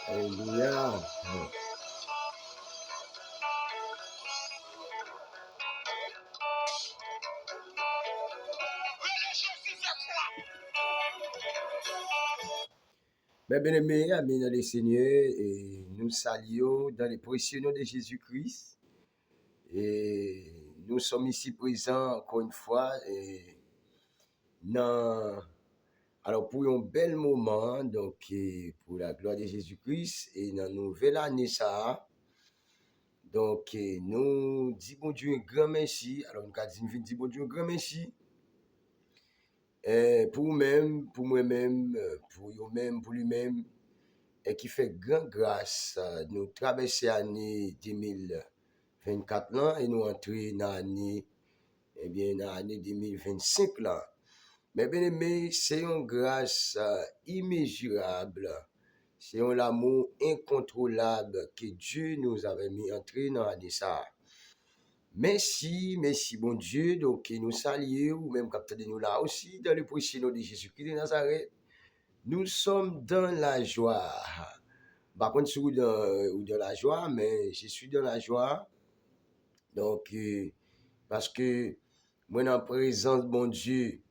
Alléluia. Alléluia. Mes bien-aimés, amis dans le Seigneur, et nous saluons dans les précieux noms de Jésus-Christ. Et nous sommes ici présents encore une fois alors pour un bel moment, donc pour la gloire de Jésus-Christ et dans la nouvelle année ça. Donc nous disons bon Dieu un grand merci. Alors nous disons bon Dieu un grand merci. Pour vous-même, pour moi-même, pour vous-même, pour lui-même, et qui fait grande grâce. Nous traverser l'année 2024 là et nous entrer dans l'année, dans l'année 2025 là. Mais bien aimé, c'est une grâce immesurable, c'est un amour incontrôlable que Dieu nous avait mis entrer dans l'année ça. Merci bon Dieu, donc nous saluons, ou même capteur de nous là aussi, dans le précieux nom de Jésus-Christ de Nazareth. Nous sommes dans la joie. Par contre, je suis dans la joie, mais je suis dans la joie. Donc, parce que moi, en présence de mon Dieu,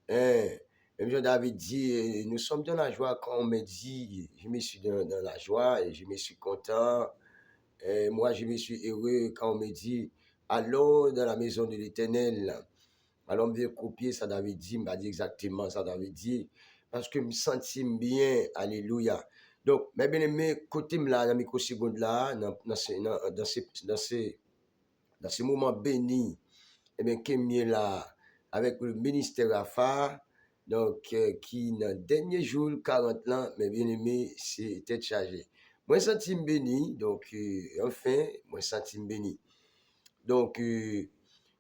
même Jean David dit, nous sommes dans la joie quand on me dit, je me suis dans la joie et je me suis content. Et moi, je me suis heureux quand on me dit, allons dans la maison de l'Éternel. Alors, on vient copier ça, David dit, m'a dit exactement ça, David dit, parce que je me sentis bien, alléluia. Donc, mes bien-aimés, côté là, dans microsecondes là, dans ces moments bénis, eh bien, qui est là, avec le ministère Rafa, donc, qui, dans le dernier jour, 40 ans, mes bien-aimés, c'était chargé. Moi, je sens béni, donc, enfin, moi, je sens béni. Donc,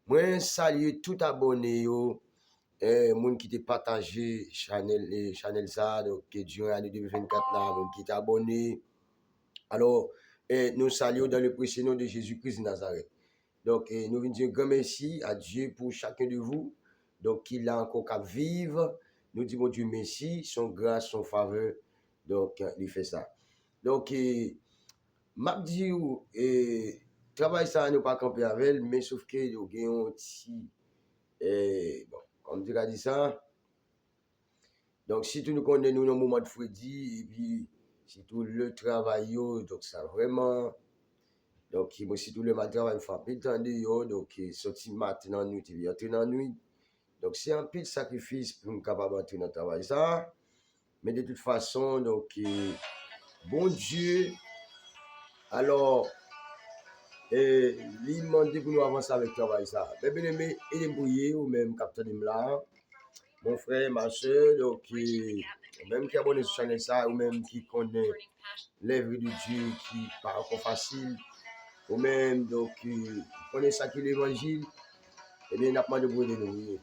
moi, salue tout abonné, moun qui t'a partagé Chanel ça, donc, durant l'année 2024 là, moun qui t'a abonné. Alors, nous saluons dans le précieux nom de Jésus-Christ de Nazareth. Donc, nous venons dire grand merci à Dieu pour chacun de vous. Donc, qu'il a encore qu'à vivre. Nous disons Dieu merci, son grâce, son faveur. Donc, il fait ça. Donc, m'a dit, travail ça, nous pas camper avec elle, mais sauf que nous avons un petit, bon, comme tu as dit ça. Donc, si tu nous connais, nous, dans le moment de Freddy, et puis, si tout le travail, donc, ça vraiment. Donc, moi, si tout le matin, il faut un peu de temps, donc, sorti matin, nuit, il entrer dans la nuit. Donc, c'est un peu de sacrifice pour nous capable d'entrer dans le travail, ça. Mais de toute façon, donc, bon Dieu, alors, il m'a dit pour nous avancer avec le travail, ça. Mais bien aimé, il est brouillé, ou même capteur de là, mon frère, ma soeur, donc, même qui abonné sur la chaîne, ça, ou même qui connaît l'œuvre de Dieu, qui n'est pas encore facile, ou même, donc, connaît ça qui est l'évangile, eh bien, n'a pas de bruit de nous.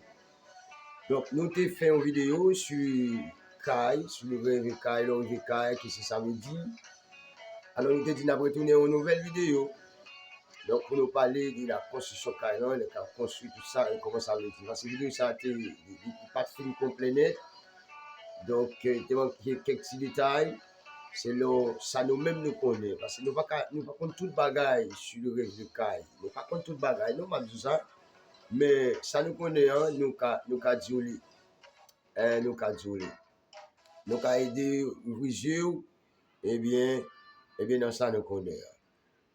Donc, nous avons fait une vidéo sur Kai, sur le rêve Kai, l'origine Kai, qui c'est ça veut dire. Alors, nous avons dit, nous avons retourné une nouvelle vidéo. Donc, pour nous parler de la construction Kai, on a construit tout ça, et comment ça veut dire. Parce que la vidéo, ça a été pas de film complet net. Donc, il y a quelques petits détails. C'est là, ça nous-mêmes nous connaissons. Parce que nous ne pouvons pas contre toute bagaille sur le rêve de Kai. Nous ne pouvons pas contre toute bagaille, non, pas tout ça. Mais ça nous connaît, hein, nous avons dit, nous avons dit, nous avons aidé ouvrier, eh bien, dans ça nous connaît.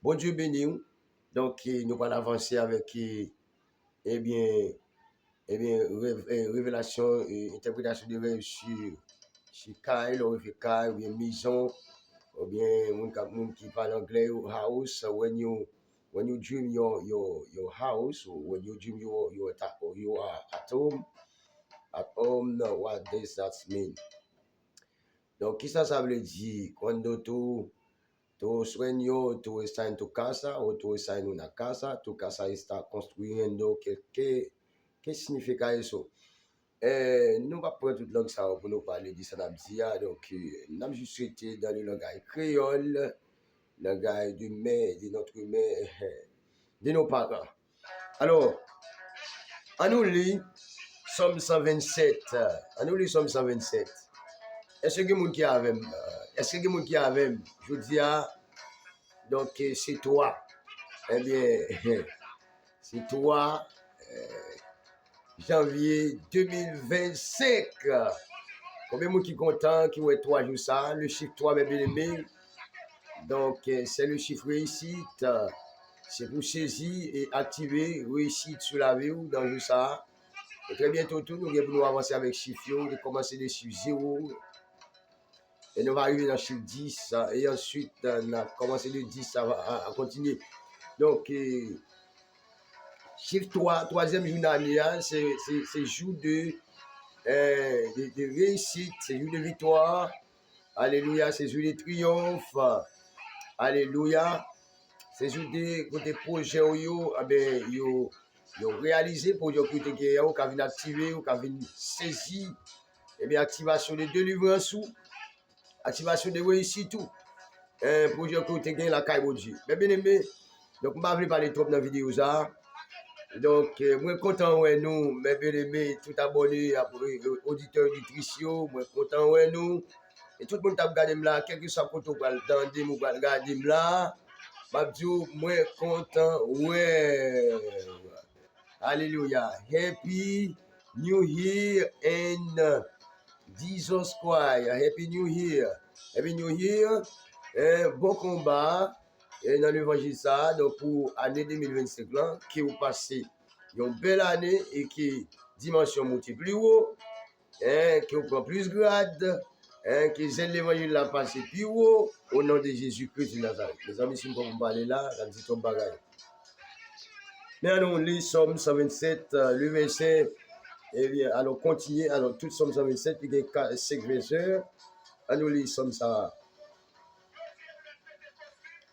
Bon Dieu béni. Donc, nous allons avancer avec, révélation et interprétation de rêve sur Kyle, ou bien maison, ou bien, moun qui parle anglais, ou house, when you when you dream your house, or when you dream you are at home, no, what does that mean? Donc, qu'est-ce que ça veut dire? Quando tu sueño, tu estás en tu casa o tu estás en una casa, tu casa está construyendo, ¿qué significa eso? Nous va prendre toute langue ça pour nous parler de ça d'abdia, donc nous avons juste été dans le langage créole, le langage du mère, de notre mère, de nos parents. Alors, on nous lit Somme 127, on nous lit Somme 127. Est-ce que quelqu'un qui a avec est-ce que quelqu'un qui a avec je dis donc c'est toi. Eh bien, c'est toi, janvier 2025. Combien de gens qui sont contents, qui ont 3 jours ça, le chiffre 3, mes bien-aimés. Donc, c'est le chiffre réussite. C'est pour saisir et activer réussite sur la vie ou dans le ça. Et très bientôt, nous allons avancer avec le chiffre, de commencer des chiffres 0. Et nous allons arriver dans le chiffre 10. Et ensuite, on a commencé le 10, ça va continuer. Donc, chiffre 3, troisième jour d'année, c'est jour de réussite, c'est jour de victoire. Alléluia, c'est jour de triomphe. Alléluia. C'est jour de projets yo réalisé pour yo qui te ou qui activer ou qui saisir et bien activation de délivrance ou activation de réussite tout. Projet qui te gagne la caille Dieu. Mais bien aimé, donc on va parler trop dans la vidéo ça. Donc, moi content ouais nous, mes bien-aimés, tout abonné, auditeurs du Tricio, moi content ouais nous. Et tout le monde t'a regardé là, quel que soit côté ou regarder ou regarder là, Babdou, moi content ouais. Alléluia. Happy New Year and Jesus Christ. Happy New Year. Happy New Year. Bon combat. Et dans l'évangile ça, donc pour l'année 2025 là, qui est passé une belle année et qui dimension multiplie haut, qui prend plus grade, qui aide l'évangile là passer plus haut au nom de Jésus-Christ de Nazareth. Les amis, si vous parler là, ça dit ton bagage. Mais allons lire Somme 127, le verset, et bien, allons continuer, alors toute Somme 127, puis il y a 5 versets, allons lire Somme ça.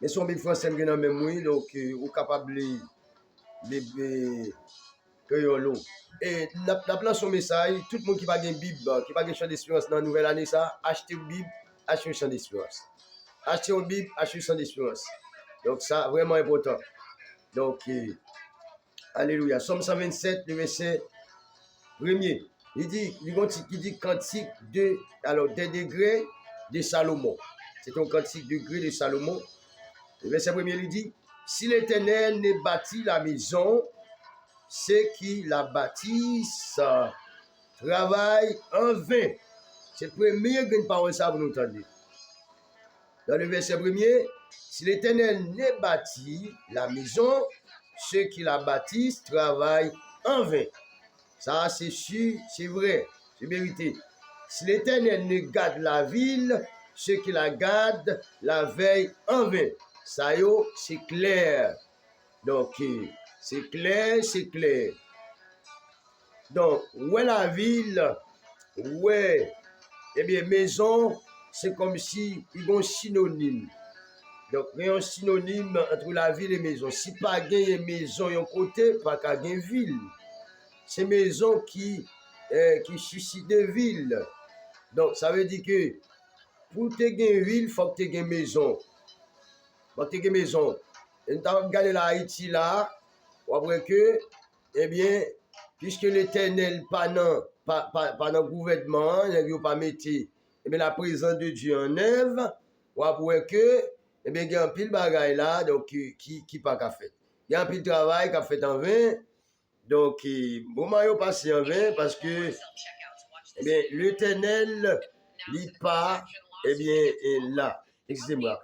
Mais son Bible français est dans même oui, donc vous capable de créole. Et la plan son message, tout le monde qui va gagner Bible, qui va gagner champ d'espérance dans la nouvelle année ça, achetez une Bible, achetez un champ d'espérance. Achetez une Bible, achetez un champ d'espérance. Donc ça vraiment important. Donc alléluia. Somme 127, le verset premier. Il dit cantique de alors des degrés de Salomon. C'est un cantique de degrés de Salomon. Le verset premier lui dit, si l'Éternel ne bâtit la maison, ceux qui la bâtissent travaillent en vain. C'est le premier grande parole ça vous nous entendez. Dans le verset premier, si l'Éternel ne bâtit la maison, ceux qui la bâtissent travaillent en vain. Ça c'est sûr, c'est vrai, c'est vérité. Si l'Éternel ne garde la ville, ceux qui la gardent la veillent en vain. Ça y est, c'est clair. Donc, c'est clair, c'est clair. Donc, où est la ville? Où est, eh bien, maison, c'est comme si il y a un synonyme. Donc, il y a un synonyme entre la ville et maison. Si pas de maison d'un côté, pas de ville. C'est maison qui suscite des villes. Donc, ça veut dire que pour te gagner une ville, il faut que tu aies une maison. Pour te gagner une maison. Et nous avons regardé la Haïti là, après que, eh bien, puisque l'Éternel pas dans le gouvernement, il n'a pas mis eh bien, la présence de Dieu en œuvre, après que, eh bien, il y a un pile bagaille là, donc qui pas qu'à faire. Il y a un pile travail qui a fait en vain, donc, moment il passé en vain parce que, eh bien, l'Éternel n'est pas, eh bien, est là. Excusez-moi,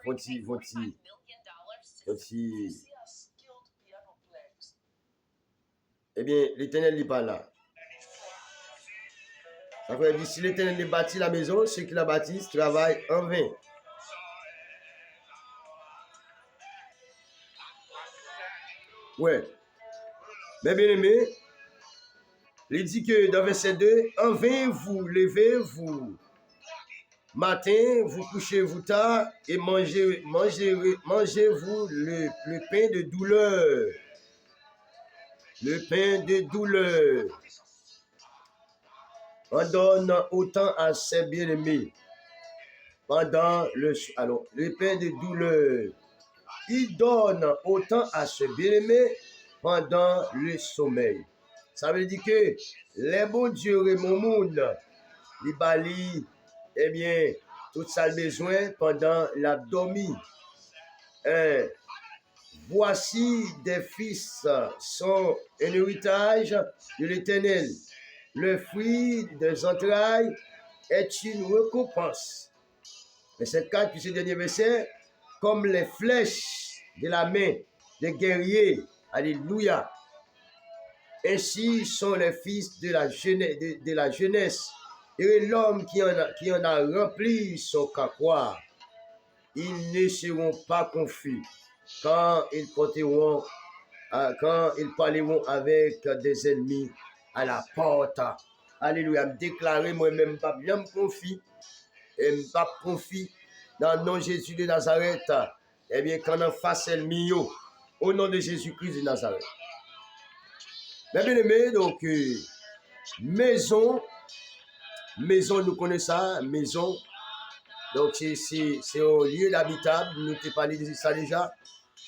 eh bien, l'Éternel n'est pas là. Ça veut dire, si l'Éternel bâtit la maison, ceux qui la bâtissent travaillent en vain. Ouais. Mais bien aimé, il dit que dans verset 2, en vain vous levez-vous matin, vous couchez-vous tard et mangez-vous le pain de douleur. Le pain de douleur. On donne autant à ses bien-aimés pendant le pain de douleur. Il donne autant à ses bien-aimés pendant le sommeil. Ça veut dire que les bons dieux et mon monde, les bali, eh bien, tout ça le besoin pendant la dormie. Voici des fils sont un héritage de l'Éternel. Le fruit des entrailles est une récompense. Verset 4, puis ce dernier verset, comme les flèches de la main des guerriers. Alléluia. Ainsi sont les fils de la jeunesse. Et l'homme qui en a rempli son capoir. Ils ne seront pas confus quand ils parleront avec des ennemis à la porte. Alléluia. Me déclarer moi-même pas bien me confie. Et me pas confie dans le nom de Jésus de Nazareth. Eh bien, quand on fasse le mio, au nom de Jésus-Christ de Nazareth. Mais bien aimé, donc, maison, nous connaissons ça, maison. Donc, c'est un lieu d'habitable, nous t'ai parlé de ça déjà.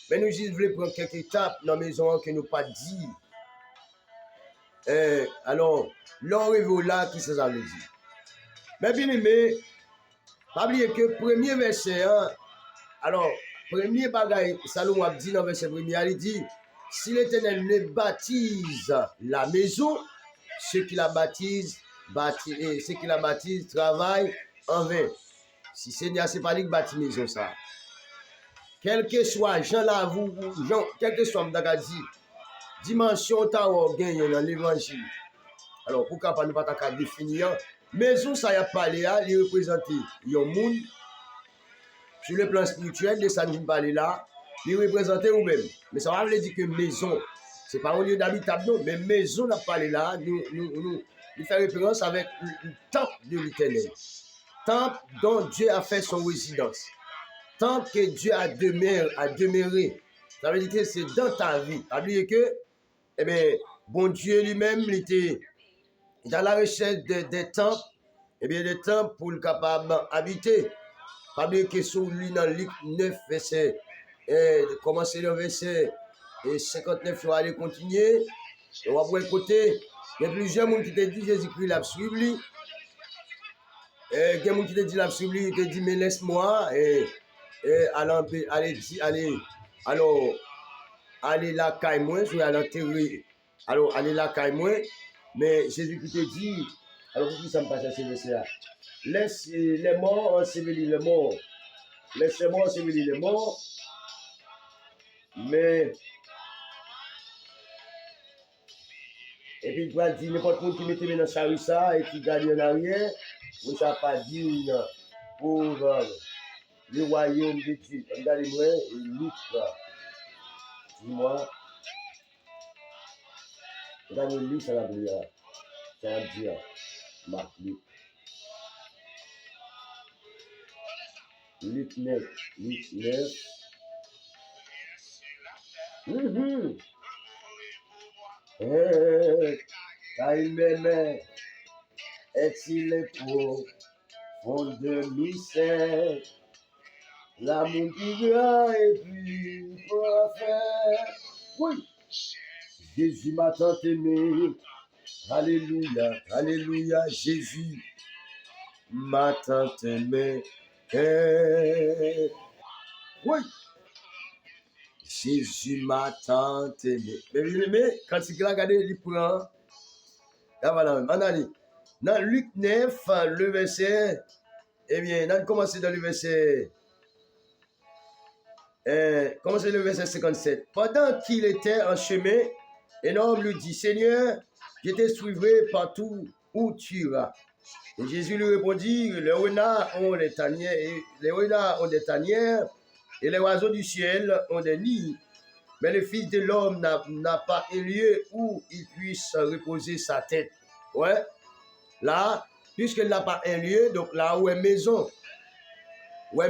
Mais nous voulons prendre quelques étapes dans la maison que nous pas dit. Alors, l'on là qui se ça veut dire. Mais bien aimé, pas oublier que premier verset, hein, alors, premier bagaille, Salomon a dit dans verset premier, il dit, si l'Éternel ne baptise la maison, ceux qui la baptisent travaillent en vain. Si Seigneur, c'est pas lui qui bâtit maison ça. Quel que soit, Jean là, quel que soit, m'dagadi, dimension ta ou gagne dans l'évangile. Alors, pourquoi pas ne pas ta définir? Maison, ça y a parlé là, il représente un monde. Sur le plan spirituel, de ça nous parle là, il représente vous-même. Mais ça va dire que maison, ce n'est pas un lieu d'habitable, non, mais maison, on a parlé là, nous fait référence avec le temple de l'Éternel. Temple dont Dieu a fait son résidence. Temple que Dieu a demeuré. Ça veut dire que c'est dans ta vie. Ça veut dire que, eh bien, bon Dieu lui-même, il était dans la recherche des temples, eh bien, des temples pour le capable d'habiter. Pas de question, lui, dans Luc 9, verset, commencer le verset 59, il va aller continuer. On va voir côté. Il y a plusieurs gens qui te disent Jésus-Christ l'a suivi. Il y a des gens qui te disent l'a suivi, il te dit, mais laisse-moi, allez là, caille-moi, je vais à l'enterrer. Alors, allez là, caille-moi. Mais Jésus-Christ te dit, alors, pourquoi ça me passe à ce verset-là? Laisse les morts ensevelir les morts. Laisse les morts ensevelir les morts. Mais. Et puis il va dire n'importe qui qui mette dans Charissa et qui gagne en arrière, on ne va pas dire pour le royaume de Dieu. Regardez-moi, Luc, dis-moi. Regardez Luc, ça va dire. Ça va dire. Marc, Luc. Luc 9. Luc 9. Car il m'aimait, est-il pour fond de mystère, l'amour qui grand et plus pour faire. Oui, Jésus m'a tant aimé, alléluia, alléluia, Jésus m'a tant aimé. Oui, Jésus m'a tant aimé. Mais bien aimé, quand il a regardé, il prend. Là, voilà, on a dit. Dans Luc 9, le verset, eh bien, on a commencé dans le verset, commencé le verset 57. Pendant qu'il était en chemin, un homme lui dit, Seigneur, je te suivrai partout où tu iras. Et Jésus lui répondit, les renards ont des tanières, et les oiseaux du ciel ont des nids, mais le Fils de l'homme n'a pas un lieu où il puisse reposer sa tête. Ouais, là, puisqu'il n'a pas un lieu, donc là où est maison, où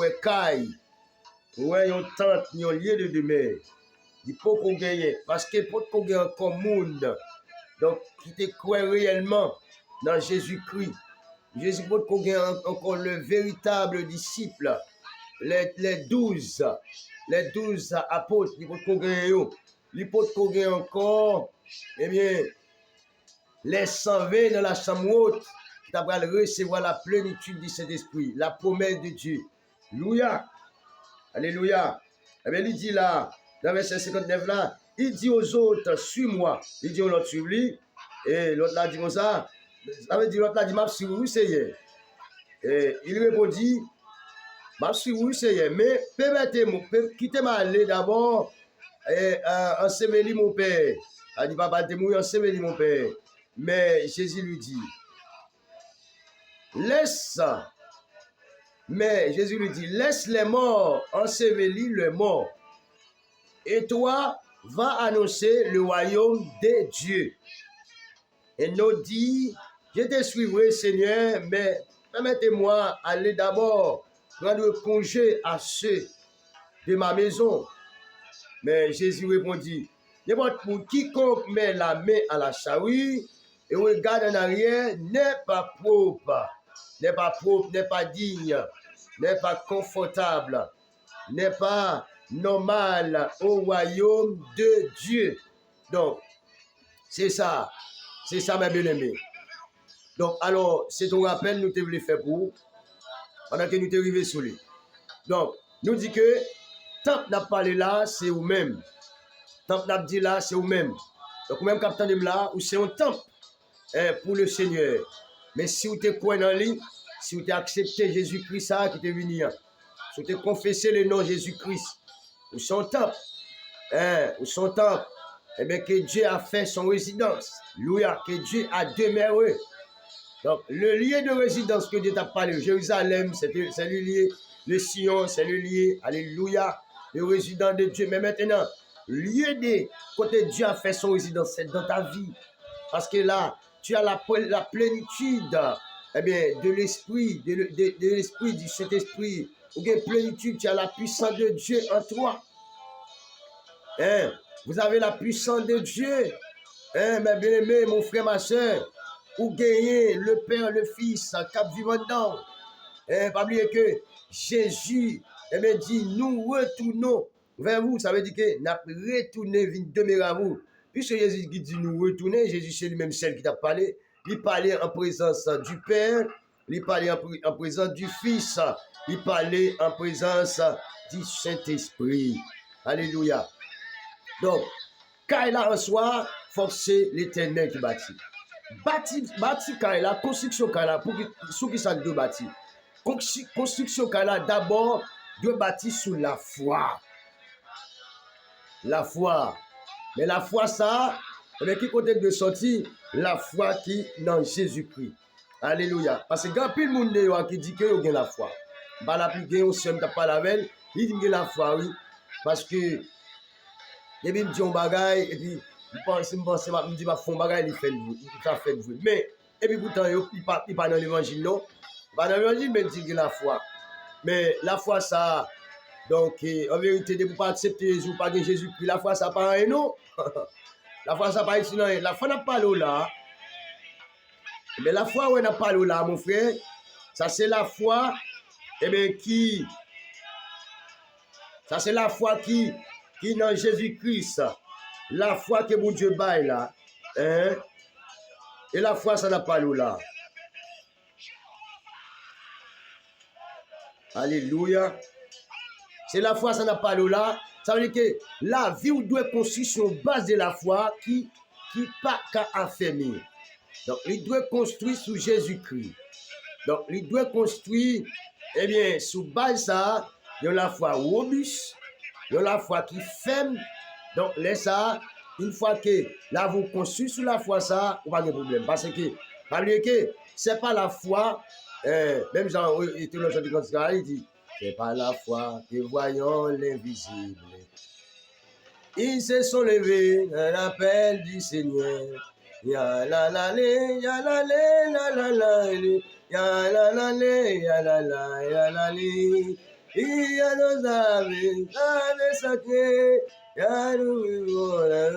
est caille, où est une tente, un lieu de demeure. Il faut qu'on gagne, parce que pour qu'on gagne comme monde, donc qui te croit réellement dans Jésus-Christ, Jésus pour qu'on gagne encore le véritable disciple, les 12 apôtres, il faut qu'on gagne, il faut qu'on gagne encore, eh bien, les 120 dans la chambre haute, qui t'a recevoir la plénitude du Saint-Esprit, la promesse de Dieu. Alléluia. Alléluia. Eh bien, il dit là, dans verset 59 là, il dit aux autres, suis-moi. Il dit aux autres, suis-lui. Et l'autre là dit comme ça. Ça veut dire, l'autre là dit, m'a suivi, oui, c'est hier. Et il répondit, m'a suivi, oui, c'est hier. Mais permettez-moi, quittez-moi aller d'abord, ensevelir mon père. Il dit, papa, t'es mouillé, ensevelir mon père. Mais Jésus lui dit, laisse les morts ensevelir les morts. Et toi, va annoncer le royaume de Dieu. Et nous dit, je te suivrai, Seigneur, mais permettez-moi aller d'abord rendre congé à ceux de ma maison. Mais Jésus répondit, n'importe pour quiconque met la main à la charrue et regarde en arrière n'est pas propre, n'est pas digne, n'est pas confortable, n'est pas normal au royaume de Dieu. Donc, c'est ça, mes bien-aimés. Donc, alors, c'est ton rappel, nous te voulons faire pour, pendant que nous te arrivés sur lui. Donc, nous dit que, tant que n'a parlé là, c'est vous-même. Tant que n'a dit là, c'est vous-même. Donc, même capitaine de là, ou c'est un temple pour le Seigneur. Mais si vous te croyez dans lui, si vous accepté Jésus-Christ, ça qui est venu, si vous confessé le nom de Jésus-Christ, ou son temple, eh bien que Dieu a fait son résidence. Alléluia, que Dieu a demeuré. Donc, le lieu de résidence que Dieu t'a parlé, Jérusalem, c'est le lieu, le Sion, c'est le lieu, alléluia, le résident de Dieu. Mais maintenant, le lieu de côté Dieu a fait son résidence, c'est dans ta vie. Parce que là, tu as la plénitude de l'esprit, de l'esprit, du Saint-Esprit. Ou bien plénitude, tu as la puissance de Dieu en toi. Vous avez la puissance de Dieu. Mes bien-aimés, mon frère, ma soeur, ou gagner le Père, le Fils, cap vivant dedans. Pas oublier que Jésus dit, nous retournons vers vous. Ça veut dire que nous retournons demeurer à vous. Puisque Jésus dit nous retourner, Jésus c'est lui-même celle qui t'a parlé. Il parlait en présence du Père, il parlait en présence du Fils, il parlait en présence du Saint-Esprit. Alléluia. Donc, Kaila en soi, forcer l'Éternel qui bâtit. Bâti Kaila, construction Kaila, pour ceux qui sont deux bâtis. Construction Kaila, d'abord, doit bâtir sur la foi. La foi. Mais la foi, ça, qui côté de sortir, la foi qui est dans Jésus-Christ. Alléluia. Parce que quand il y a le monde qui dit qu'il y a la foi, bah l'appliquer, on s'aime pas la veille, il dit qu'il y a la foi, oui. Parce que, et puis, il me dit un bagage, et puis, il dit, un bagage, il fait le bruit. Mais, et puis, pourtant, il pas dans l'évangile, non. Pas dans l'évangile, mais il dit qu'il y a la foi. Mais la foi, ça, donc, en vérité, de ne pas accepter Jésus, pas de Jésus-Christ, la foi, ça n'a pas rien, non. La foi, ça n'a pas ici, non. La foi n'a pas là. Mais la foi, ouais, n'a pas là, mon frère. Ça, c'est la foi, qui. Ça, c'est la foi qui dans Jésus-Christ. La foi que mon Dieu baille là. Et la foi, ça n'a pas là. Alléluia. C'est la foi, ça n'a pas là. Ça veut dire que la vie doit construire sur base de la foi qui pas qu'à affermir. Donc, il doit construire sur Jésus-Christ. Donc, il doit construire, sous base ça, il y a la foi robuste, il y a la foi qui ferme. Donc, laisse ça, une fois que là, vous construisez sur la foi ça, vous n'avez pas de problème. Parce que, ce n'est pas la foi, même Jean, il dit, c'est pas la foi que voyons l'invisible. Ils se sont levés à l'appel du Seigneur. Ya la la le, ya la le, la la la le, ya la la le, ya la la, ya la le. Il y a nos amis, amis sacrés, ya nous vivons la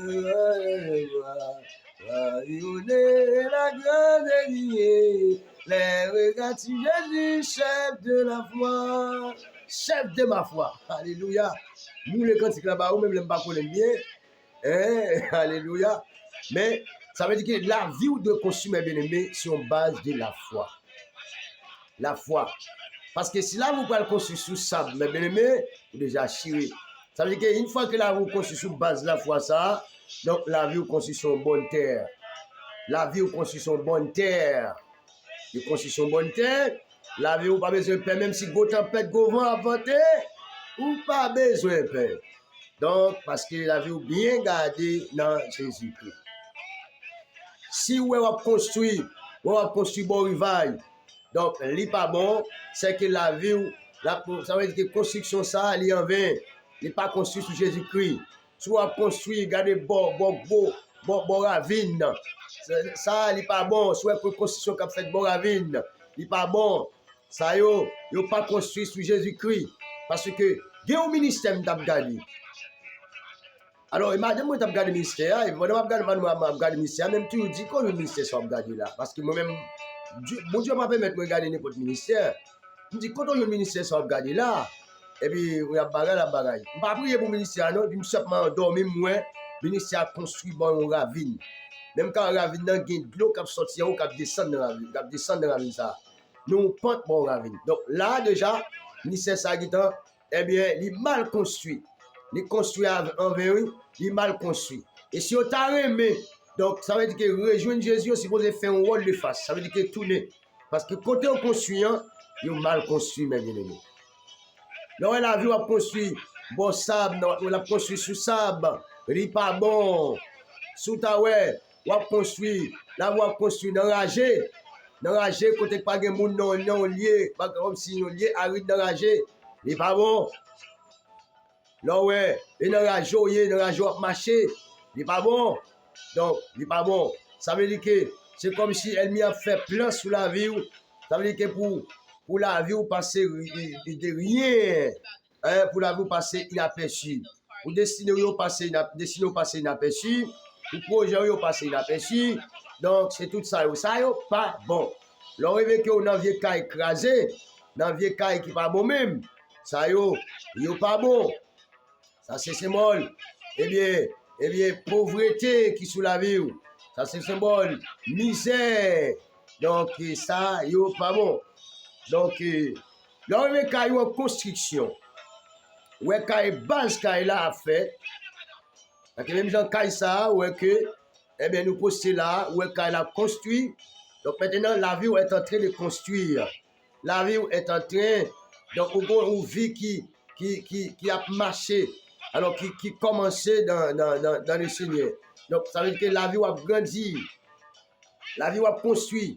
grande liée. Les regards sur Jésus, chef de la foi, chef de ma foi. Alléluia. Nous, les cantiques là-bas, ou même les pas connaître bien. Alléluia. Mais ça veut dire que la vie de consumer bien-aimé sur base de la foi. La foi. Parce que si là, vous pouvez le construire sous sable, mais bien-aimé, vous déjà chiré. Ça veut dire qu'une fois que là, vous construisez sur base de la foi, ça, donc la vie, vous construisez sur bonne terre. La vie, vous construisez sur bonne terre. Vous construisez sur bonne terre. La vie, vous pas besoin de paix, même si vous tempête, vous vent à voter, ou pas besoin de paix. Donc, parce que la vie, vous bien gardée dans Jésus-Christ. Si vous avez construit bon rivail, donc, ce n'est pas bon, c'est que la vie, ça veut dire que la construction, ça, elle est en vain. Il n'est pas construit sur Jésus-Christ. Si vous avez construit, regardez, bon ravine. Ça, il n'est pas bon. Si vous avez une construction qui a fait bon ravine, il n'est pas bon. Ça, il n'est pas construit sur Jésus-Christ. Parce que, il y a un ministère qui a gagné. Alors, imagine moi, je regarde le ministère, et moi, je regarde le ministère, même tu dis que le ministère soit gagné là. Parce que moi-même, mon Dieu m'a permis de regarder n'importe ministère. Je dis, quand le ministère soit gagné là, et puis, il y a la bagaille. Je ne vais pas prier pour le ministère, non, je me suis endormi, moi, le ministère a construit une ravine. Même quand la ravine, il y a de l'eau qui sorti en haut, qui descend dans la ravine, ça. Nous, pente bon ravine. Donc là, déjà, le ministère Sagitan, eh bien, il est mal construit. Il est construit envers eux, il est mal construit. Et si on t'a aimé, donc ça veut dire que rejoindre Jésus, on est supposé faire un rôle de face. Ça veut dire que tourner. Parce que côté on construit, il est mal construit, mes bien-aimés. Donc, la vie, on a construit bon sable, on a construit sous sable, il n'est pas bon. Sous ta ouais, on a construit, là, on a construit dans ragé. Dans ragé, côté pas de monde non lié, pas comme si on lié, arrête dans ragé, il n'est pas bon. Là, ouais, et dans rajo, il dans rajo à marcher, il n'est pas bon. Donc, il n'est pas bon. Ça veut dire que c'est comme si elle m'y a fait plein sous la vie. Ça veut dire que pour la vie, vous passez de rien. Hein, pour la vie, vous passez inaperçu. Pour destiner, vous passez inaperçu. Pour projet, vous passez inaperçu. Donc, c'est tout ça. Ça, n'est pas bon. L'arrivée que vous avez vieux cas écrasé, dans vieux cas qui n'est pas bon même, ça, n'est pas bon. Ça, c'est symbole. Eh bien, pauvreté qui sous la vie. Ça, c'est symbole. Misère. Donc, ça, n'est pas bon. Donc, là, on a une construction. On a une base qui est là à faire. Donc, même gens qui ça, on que, eh bien, nous postons là, on a construit. Donc, maintenant, la vie est en train de construire. La vie est en train, donc, on vit qui a marché. Alors, qui commençait dans le Seigneur. Donc, ça veut dire que la vie va grandir. La vie va construire.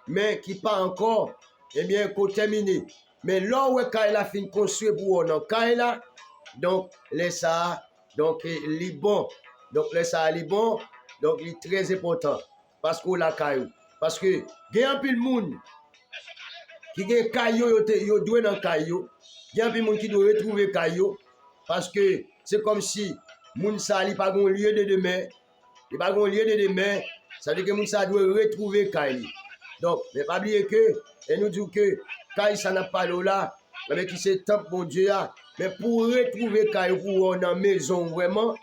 Mais qui pas encore, eh bien, qu'on termine. Mais là où quand elle a fini de construire pour on quand elle a, donc, laisse ça, donc, il est bon. Donc, laisse ça, il est bon. Donc, il est très important. Parce qu'on l'a caillou. Parce que, il y a un peu de monde qui a un caillou, il doit dans le caillou. Il y a un peu de monde qui doit retrouver le caillou. Parce que c'est comme si moun sa li pas gon lieu de demain, il pas gon lieu de demain, ça veut dire que moun sa doit retrouver Kaili. Donc, ne pas oublier que et nous dit que Kaili ça n'a pas là, mais qui c'est temple bon Dieu mais pour retrouver Kaili pour on en maison vraiment.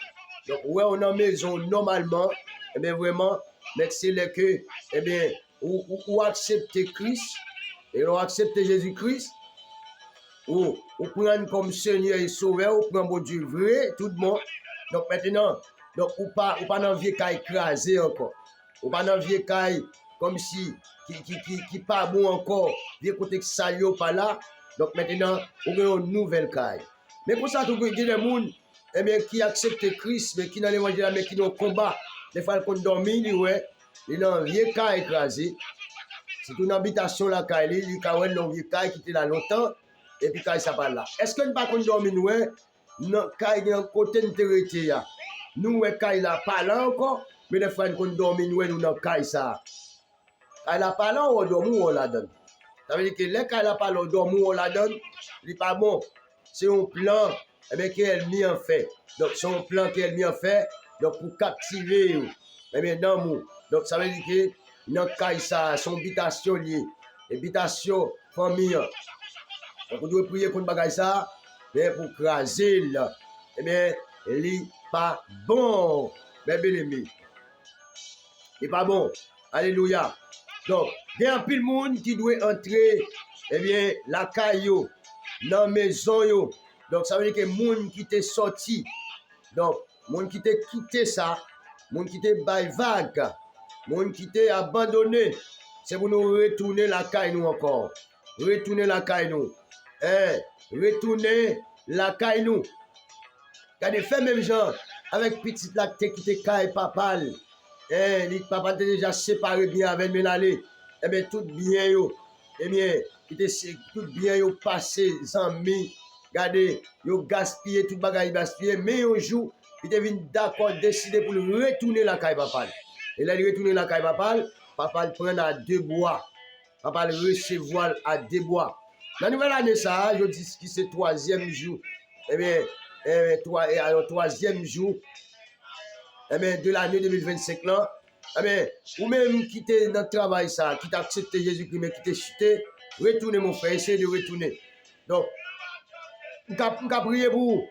Donc ouais on en maison normalement, et bien vraiment, mais c'est là que eh bien ou accepter Christ et on accepter Jésus-Christ. Ou prendre comme Seigneur et Sauveur, ou prendre bon Dieu vrai, tout le monde. Donc maintenant, donc, ou pas dans vieux caille écrasé encore. Ou pas dans vieux caille comme si, qui pas bon encore, vieux côté que ça y pas là. Donc maintenant, on a une nouvelle caille. Mais pour ça, tout le monde, eh bien, qui accepte Christ, mais qui dans l'évangile, mais qui dans le combat, des fois, qu'on dormit, il est dans vieux caille écrasé. C'est une habitation là, caille, il y a un vieux caille qui était là longtemps. Et puis quand ça parle là. Est-ce que nous ne pouvons pas dormir nous? non, quand il y a un côté de ya. Nous, quand il a parlé encore, mais les frères qu'on dormi, nous, nous, dans le ça. Quand il a parlé, on dormi, on la donne. Ça veut dire que là, quand il a parlé, on dormi, on la donne, il n'est pas bon. C'est un plan, eh bien, qu'elle mis en fait. Donc, c'est un plan qu'elle mis en fait, donc, pour captiver, eh bien, dans nous. Donc, ça veut dire que, dans le ça, son habitation liée, habitation, famille. Donc, on doit prier contre bagay ça, mais pour craser là, eh bien, il n'est pas bon, mes bien-aimés. Il n'est pas bon. Alléluia. Donc, il y a un pile monde qui doit entrer, eh bien, la caillou, dans la maison. Yo. Donc, ça veut dire que les gens qui sont sortis, donc, les gens qui ont quitté ça, les gens qui ont bail vague, les gens qui ont abandonné, c'est pour nous retourner la caillou encore. Retourner la caillou. Retourner la caillou. Quand des fait même gens avec petit la qui était caille papa. Les papa était déjà séparé bien avec Mélalé. Eh bien, tout bien yo. Eh bien, tout bien yo passé, amis. Regardez, yo gaspillé, tout bagaille gaspillé. Mais un jour, il devient d'accord, décider pour retourner la caille papa. Et là, il retourne la caille papa, papa le prend à deux bois. Papa le recevoir à deux bois. La nouvelle année, ça, je dis que c'est troisième jour. Eh bien, alors troisième jour, eh bien, de l'année 2025 là, eh bien, ou même quitter notre travail ça, qui t'a accepté Jésus-Christ, mais qui t'a chuté, retournez mon frère, essayez de retourner. Donc, on va prier pour vous.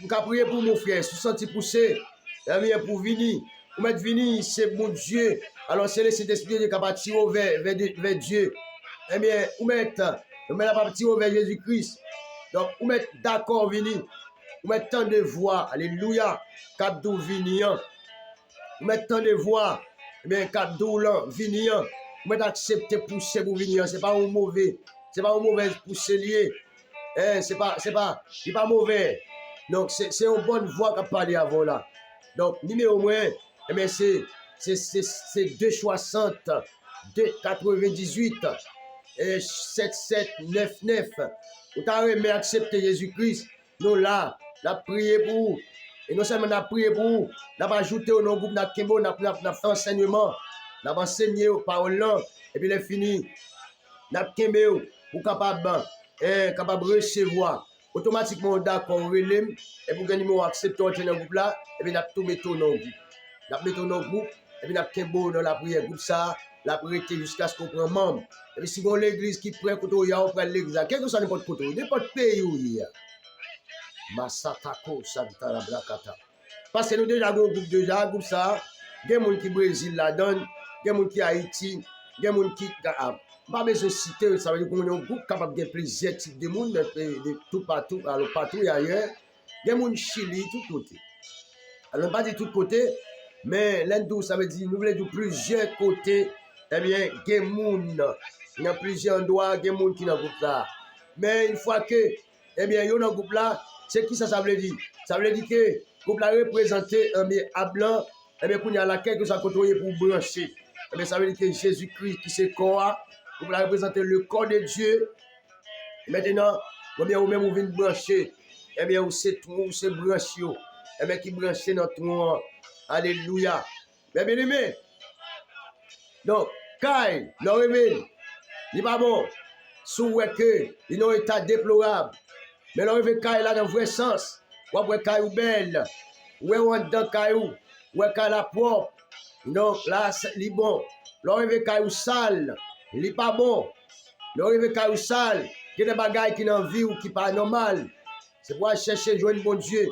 On va prier pour mon frère, se sentir poussé, eh bien, pour venir. Pour mettre venir, c'est mon Dieu. Alors, c'est le Saint-Esprit qui va tirer vers Dieu. Eh bien, on met la partie vers Jésus-Christ. Donc, on met d'accord venir. On met tant de voix. Alléluia. Capdou vinian. On met tant de voix. Eh bien, capdou vinian. On met accepter pousser pour venir. C'est pas un mauvais. C'est pas un mauvais pousser lié. C'est pas mauvais. Donc, c'est une bonne voix qu'a parlé avant là. Donc, numéro moins, eh bien, c'est 260, 298 et 7799. Vous avez accepté Jésus-Christ. Nous là, nous avons prié pour vous. Et non seulement nous avons prié pour vous, nous avons ajouté au groupe, nous avons fait enseignement, nous avons enseigné aux paroles et puis il est fini. Nous avons fait pour capable recevoir. Automatiquement, d'accord, relève, et pour gagner mon accepter dans le groupe là, et puis nous avons tout mis dans le groupe. Nous avons mis dans le groupe, et puis nous avons fait dans la prière groupe ça, la prière jusqu'à ce qu'on prenne membre. Et puis si vous avez l'église qui prend côté, on prend l'église. Quel que soit n'importe côté, n'importe pays où il y a. Masatako Santa la Bracata. Parce que nous déjà un groupe déjà, groupe ça, il y a des gens qui Brésil la donne, il y a des gens qui Haïti, il y a des gens qui pas besoin de citer, ça veut dire qu'on est un groupe capable de plusieurs types de monde de tout partout, alors partout et ailleurs. Il y a des gens Chili, tout côté. Alors pas de tout côté, mais l'Indou, ça veut dire nous voulons de plusieurs côtés. Eh bien, il y a des gens, il y a plusieurs endroits, il y a des gens qui sont dans le groupe là. Mais une fois que, eh bien, il y a un groupe là, c'est qui ça veut dire? Ça veut dire que le groupe là représenté à blanc, eh bien, qu'on y a laquelle que ça côtoie pour brancher. Eh bien, ça veut dire que Jésus-Christ qui c'est corps, le groupe là représenter le corps de Dieu. Maintenant, ou bien, ou même vous venez brancher, eh bien, vous c'est branché, eh bien, qui branché dans tout. Alléluia. Mais bien aimé. Donc, Kai, le réveil, il n'est pas bon. Sous que il est un état déplorable. Mais le réveil Kai là dans le vrai sens. Ou après Kai ou belle. Ou est dans Kai ou Kai la propre. Donc là, il est bon. Le réveil Kai ou sale, il n'est pas bon. Le réveil Kai ou sale, il y a des bagailles qui n'en vie ou qui pas normal. C'est pour chercher joindre bon Dieu.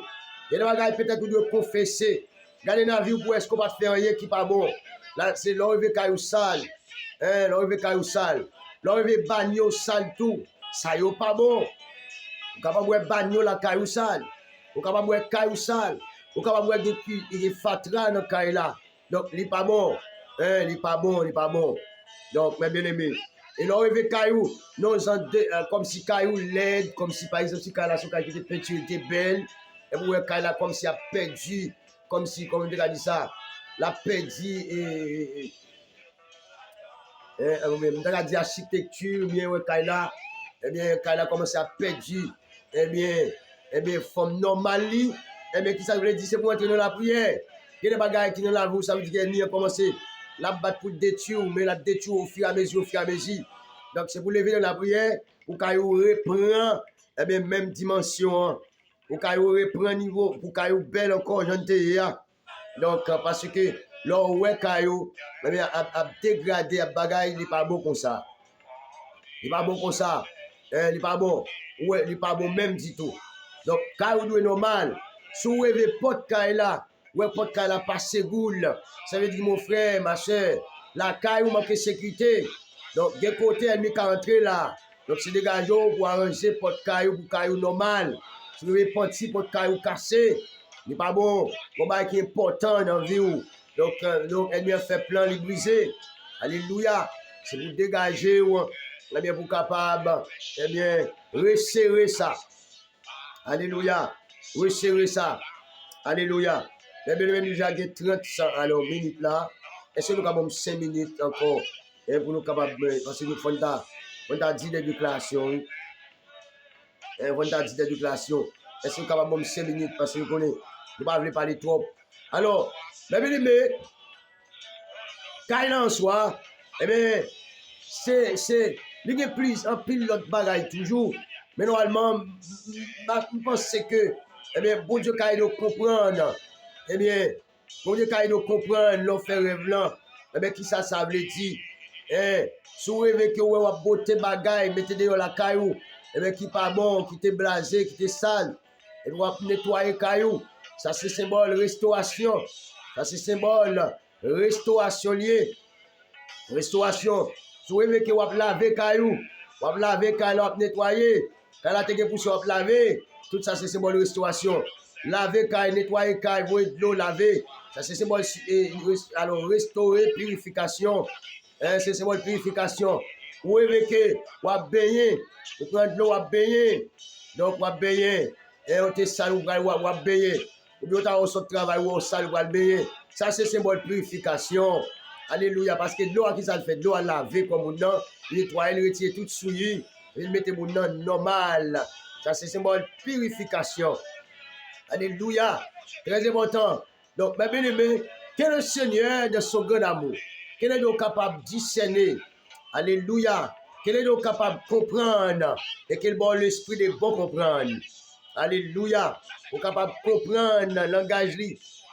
Il y a des bagailles peut-être que vous confesser. Gardez dans la vie pour est-ce qu'on va faire rien qui pas bon. Là, c'est l'enlever caillou sale. L'enlever caillou sale. L'enlever bagno sale tout. Ça y est pas bon. Vous capable de bagno la caillou sale. Vous capable de caillou sale. Vous capable de il est fatra dans caillou là. Donc, il n'est pas bon. Il n'est pas bon, il n'est pas bon. Donc, mes bien-aimés. Et l'enlever caillou, non, comme si caillou laide, comme si par exemple, si caillou là, son caillou était peinture, était belle. Et vous voyez caillou là, comme si il a perdu. Comme si, comme on a dit ça, la perdu et on a dit architecture, bien, Kaila, eh bien, Kaila commence à perdre, eh bien, eh bien, forme normale, eh bien, qui ça veut dire, c'est pour entrer dans la prière. Il y a des bagages qui sont dans la vie, ça veut dire qu'il y a commencé la battre pour détruire, mais la détruire au fur et à mesure, au fur et à mesure. Donc, c'est pour lever dans la prière, pour qu'il reprend, eh bien, même dimension, pour qu'il reprend niveau, pour qu'il belle encore, j'en ai. Donc, parce que, là, ouais, Kayo, eh bien, à dégrader, à bagaille, il n'est pas bon comme ça. Il n'est pas bon comme ça. Il n'est pas bon. Ouais, il n'est pas bon même du tout. Donc, Kayo est normal. Si vous avez pas de Kayo là, ouais, pas de Kayo là, pas ségoule. Ça veut dire, mon frère, ma soeur, la Kayo manque de sécurité. Donc, des côtés, elle n'est qu'à entrer là. Donc, c'est des gars pour arranger pas de Kayo pour Kayo normal. Si vous avez pas de Kayo cassé, il n'est pas bon. Bon, bah, qui est important dans la vie. Donc, elle vient faire plein de briser. Alléluia. C'est pour dégager, eh bien, pour capable, eh bien, resserrer ça. Alléluia. Resserrer ça. Alléluia. Eh bien, nous avons 30 minutes là. Est-ce que nous avons 5 minutes encore pour nous capables, parce que nous avons 10 de déclaration. On a 10 de déclaration. Est-ce que nous avons 5 minutes parce que nous connaissons. Nous ne pouvons pas parler trop. Alors, mes bien-aimés, quand il en soit, eh bien, il y a plus en pile l'autre bagaille toujours. Mais normalement, je pense que, eh bien, bon Dieu, quand il doit comprendre, eh bien, bon Dieu, quand il doit comprendre, l'on fait rêve là, eh bien, qui ça veut dire? Si vous rêvez que vous avez beauté bagaille, mettez dehors la caillou, eh bien, qui pas bon, qui t'est blasé, qui t'est sale, et vous nettoyer caillou. Ça, c'est symbole restauration. Ça, c'est symbole restauration lié. Restauration. Si vous voulez que vous laver caillou, vous laver caillou, vous nettoyer. Quand la tête pousse, vous laver. Tout ça, c'est symbole restauration. Laver caillou, nettoyer caillou, vous de l'eau laver. Ça, c'est symbole alors restaurer, purification. C'est symbole purification. Vous voulez que vous baigner, vous prenez de l'eau, vous baigner. Donc, vous baigner. Et on te sale, vous baigner. Ou bien on sort de travail ou on sale, vous baigner. Ça, c'est symbole purification. Alléluia. Parce que l'eau, qui ça fait? De l'eau à laver comme on a, nettoyer, retirer tout souillé, il mettait mon nom normal. Ça, c'est symbole purification. Alléluia. Très important. Donc, mes bien-aimés, quel est le Seigneur de son grand amour? Quel est donc capable de discerner? Alléluia. Quel est donc capable de comprendre? Et quel bon l'esprit de bon comprendre? Alléluia. Vous capable de comprendre le langage,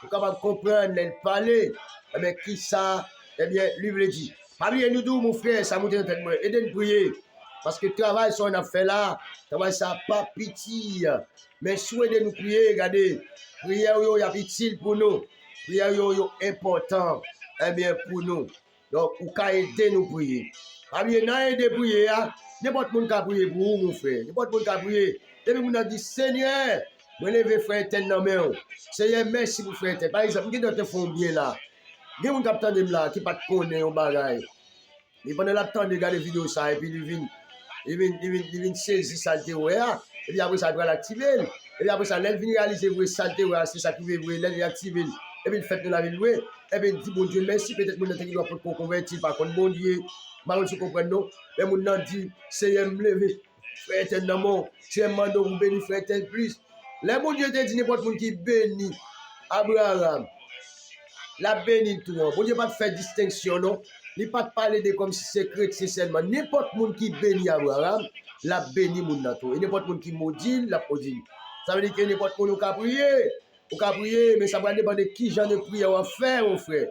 vous capable de comprendre le parler. Eh bien, qui ça? Eh bien, lui veut dire. Parmi nous deux, mon frère, ça vous dit aidez-nous prier. Parce que le travail, ça, on a fait là, travail, ça n'a pas pitié. Mais souhaitez nous prier, regardez. Prière, il y a utile pour nous. Prière, est important, eh bien, pour nous. Donc, vous pouvez aider nous prier. Parmi nous, aider prier, n'importe qui peut prier pour vous, mon frère. N'importe qui peut prier. Et puis, nous avons dit, Seigneur, vous levez frère tel dans main. Seigneur, merci pour frère tel. Par exemple, qui doit te faire bien là? Il y a un capitaine de là qui ne pas connaître un bagage. Il pendant le temps de regarder la vidéo ça et puis il vient saisir ça et puis après ça il va l'activer et puis après ça il vient réaliser vous ça c'est ça qui veut vous il activer et puis il fait de la ville et puis il dit bon Dieu merci peut-être mon qui doit pour convertir par contre bon Dieu par contre tu comprends non mais mon nom dit Seigneur me lever frère tel dans mon c'est mando vous bénir frère tel plus les bon Dieu te dit n'importe monde qui bénit Abraham la béni tout le monde. Bon Dieu pas faire distinction, non. Il ne pas parler de comme si c'est chrétien seulement. N'importe qui bénit Abraham, la béni mon nato. Et n'importe qui maudit, la maudit. Ça veut dire que n'importe qui peut prier, mais ça va dépendre de qui j'en ai prié à faire, mon frère.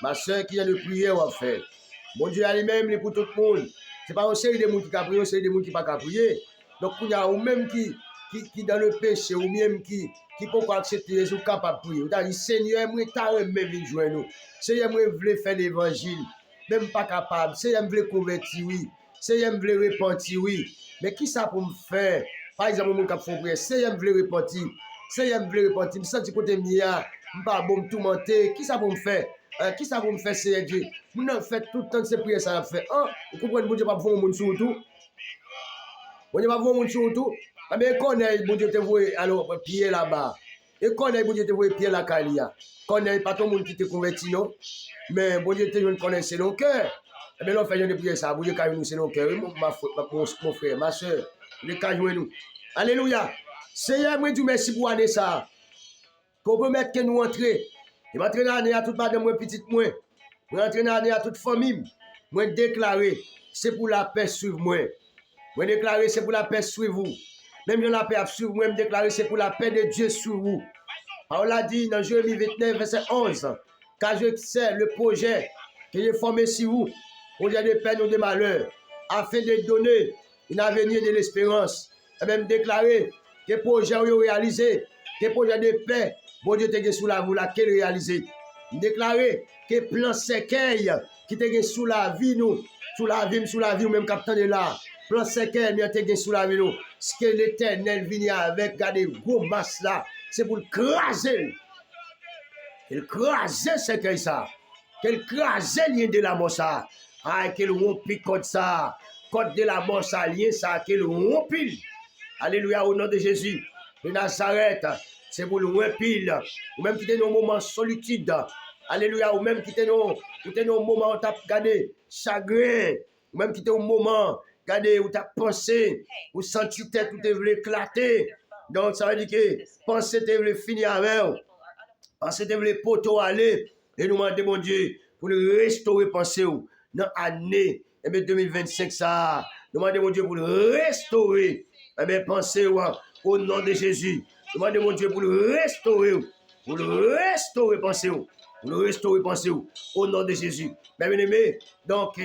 Ma soeur, qui j'en ai prié à faire. Bon Dieu a lui-même, pour tout le monde. Ce n'est pas une série de gens qui ont prié, c'est une série de gens qui n'ont pas prié. Donc, il y a ou même qui dans le péché, ou même qui peut pas accepter les autres capables de prier. Vous avez dit, Seigneur, moi, je veux joindre nous. Seigneur, moi, je veux faire l'évangile. Même pas capable. Seigneur, je veux convertir, oui. Seigneur, je veux repentir, oui. Mais qui ça pour me faire? Par exemple, mon cap font prière. Seigneur, je veux repentir. Seigneur, je veux repentir. Je sens que côté mia, je ne pas bon tout mentir. Qui ça pour me faire? Qui ça pour me faire, Seigneur Dieu? Vous n'avez fait tout le temps de ces prières, ça a fait. Vous comprenez, bon Dieu, pas pour mon sur tout. Bon Dieu, pas pour mon sur tout. Mais connaît, bon Dieu, te voit alors pied là-bas. Et connaît, bon Dieu, te voit pied la calia. Connaît pas tout le monde qui te convertit, non? Mais bon Dieu, te connaît, c'est nos cœurs. Eh bien, on fait une prière ça. Bon Dieu, nous, c'est nos cœurs. Mon frère, ma soeur, le caillou nous. Alléluia. Seigneur, moi, dis merci pour l'année ça. Qu'on peut mettre que nous entrer. Je vais entrer dans l'année à toute madame, moi, petite, moi. Je vais entrer dans l'année à toute famille. Moi, déclarer, c'est pour la paix suivre moi. Moi, déclarer, c'est pour la paix suivre vous. Même si la paix suivre moi, je déclarer, c'est pour la paix de Dieu sur vous. On l'a dit dans Jérémie 29, verset 11. Car je sais le projet que j'ai formé sur vous, projet de peine ou de malheur, afin de donner un avenir de l'espérance. Et même déclarer que le projet est réalisé, que le projet de paix, bon Dieu te sous la vous, laquelle réalisé. Déclarer que le plan séquelles qui te sous la vie, nous, sous la vie, ou même capitaine de là. Plan séquelles qui te sous la vie, nous. Ce que l'éternel vient avec, regardez, gros masse là. C'est pour le craser. Il crase ce que ça. Qu'il crase lien de la mort ça. Ah, qu'il rompi code ça. Code de la mort ça, lien ça, qu'il rompi. Alléluia, au nom de Jésus. De Nazareth, c'est pour le rompil. Ou même quitter nos moments solitude. Alléluia, ou même quitter nos moments où tu as gardé chagrin. Ou même quitter nos moments où tu as pensé, où senti tête, où tu veux éclater. Donc, ça veut dire que penser te voulait finir avec, penser te voulait poteau aller, et nous demandons, mon Dieu, pour le restaurer penser dans l'année 2025, ça, nous demandons, mon Dieu, pour le restaurer, penser au nom de Jésus. Nous demandons, mon Dieu, pour le restaurer penser, pour le restaurer penser au nom de Jésus. Bien aimé, donc,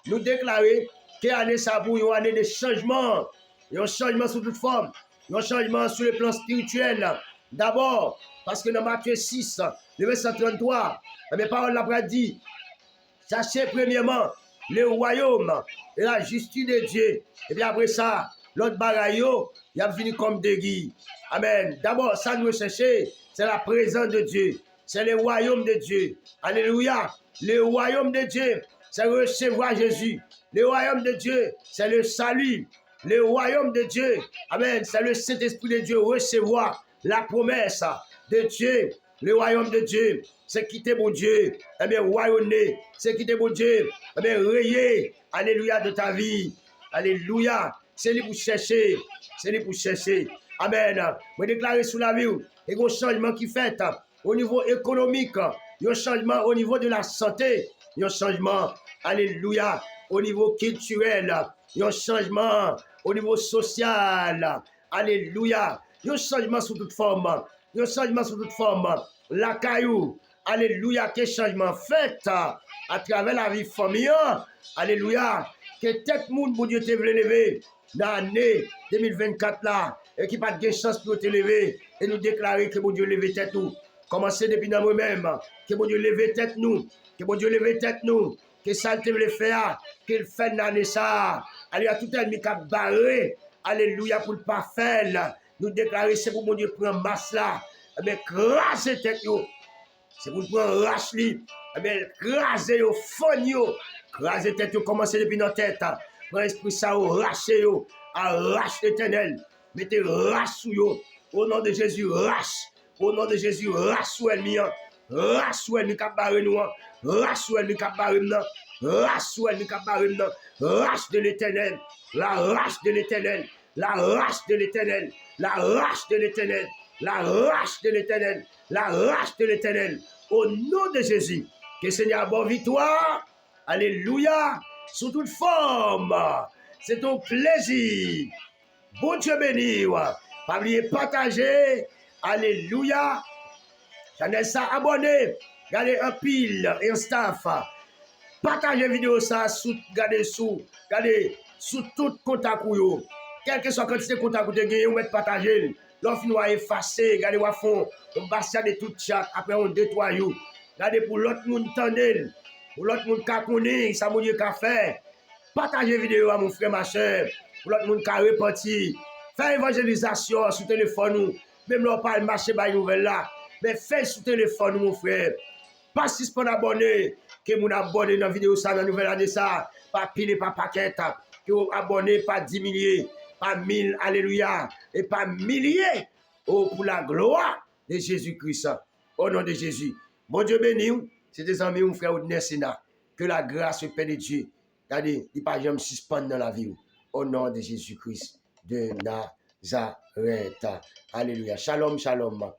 nous déclarer que l'année ça pour une année de changement, un changement sous toute forme. Un changement sur le plan spirituel. D'abord, parce que dans Matthieu 6, le verset 33, mes paroles l'a dit, sachez premièrement le royaume et la justice de Dieu. Et puis après ça, l'autre bagaille, il a venu comme des guides. Amen. D'abord, ça nous chercher, c'est la présence de Dieu. C'est le royaume de Dieu. Alléluia. Le royaume de Dieu, c'est recevoir Jésus. Le royaume de Dieu, c'est le salut. Le royaume de Dieu, amen, c'est le Saint-Esprit de Dieu, recevoir la promesse de Dieu. Le royaume de Dieu, c'est quitter mon Dieu, eh bien, royaumer, c'est quitter mon Dieu, eh bien, rayer, alléluia, de ta vie, alléluia, c'est lui pour chercher, amen. Je déclare sous la vie, il y a un changement qui fait au niveau économique, il y a un changement au niveau de la santé, il y a un changement, alléluia, au niveau culturel, il y a un changement au niveau social. Alléluia. Il y a un changement sous toute forme. Il y a un changement sous toute forme. La caillou. Alléluia. Quel changement fait à travers la vie famille. Alléluia. Que tête monde, mon Dieu, te veut lever dans l'année 2024 là. Et qui n'a pas de chance pour te lever. Et nous déclarer que mon Dieu lève tête nous. Commencez depuis dans nous-mêmes. Que mon Dieu lève tête nous. Que mon Dieu lève tête nous. Que ça te veut faire. Qu'il fait dans l'année ça. Alléluia, tout ennemi qui a barré, alléluia, pour ne pas faire, nous déclarer, c'est pour mon Dieu prendre masse là, mais craser tête, c'est pour prendre rache li, mais craser au fond, craser tête, commencer depuis notre tête, prendre esprit ça, racher, arrache l'éternel, mettez rache sous yo, au nom de Jésus, rache, au nom de Jésus, rache sous ennemi, rache sous ennemi qui a barré nous, rache sous ennemi qui a barré nous, rache sous ennemi qui a barré nous, rache de l'éternel, la rache de l'éternel, la rache de l'éternel, la rache de l'éternel, la rache de l'éternel, la rache de l'éternel, au nom de Jésus, que le Seigneur a bonne victoire, alléluia, sous toute forme, c'est ton plaisir, bon Dieu béni, pas oublier partager, alléluia, channel ça abonné, regardez un pile et un staff. Partagez la vidéo ça, regardez sous tout contact ou yo. Quel que soit quantité de contact ou te gagne, vous mettez partager. L'offre nous a effacé, regardez ou à fond, on bastille de tout chat, après on nettoie yo. Regardez pour l'autre monde tendel, pour l'autre monde qui connaît, ça mon Dieu qu'a fait. Partagez la vidéo à mon frère, ma soeur, pour l'autre monde qui a reparti. Faites évangélisation sur téléphone nous, même là on parle marché by nouvelle là, mais faites sur téléphone mon frère. Pas si pour abonner, que vous abonnez dans la vidéo ça, dans la nouvelle année ça, pas pile, pas paquet, que vous abonnez pas 10 milliers, pas 1000, alléluia, et pas milliers, oh, pour la gloire de Jésus-Christ, au nom de Jésus. Bon Dieu béni, c'est des amis, mon frère, que la grâce, le Père de Dieu, regardez, il ne pas jamais suspendre dans la vie, au nom de Jésus-Christ de Nazareth. Nazareth. Alléluia. Shalom, shalom.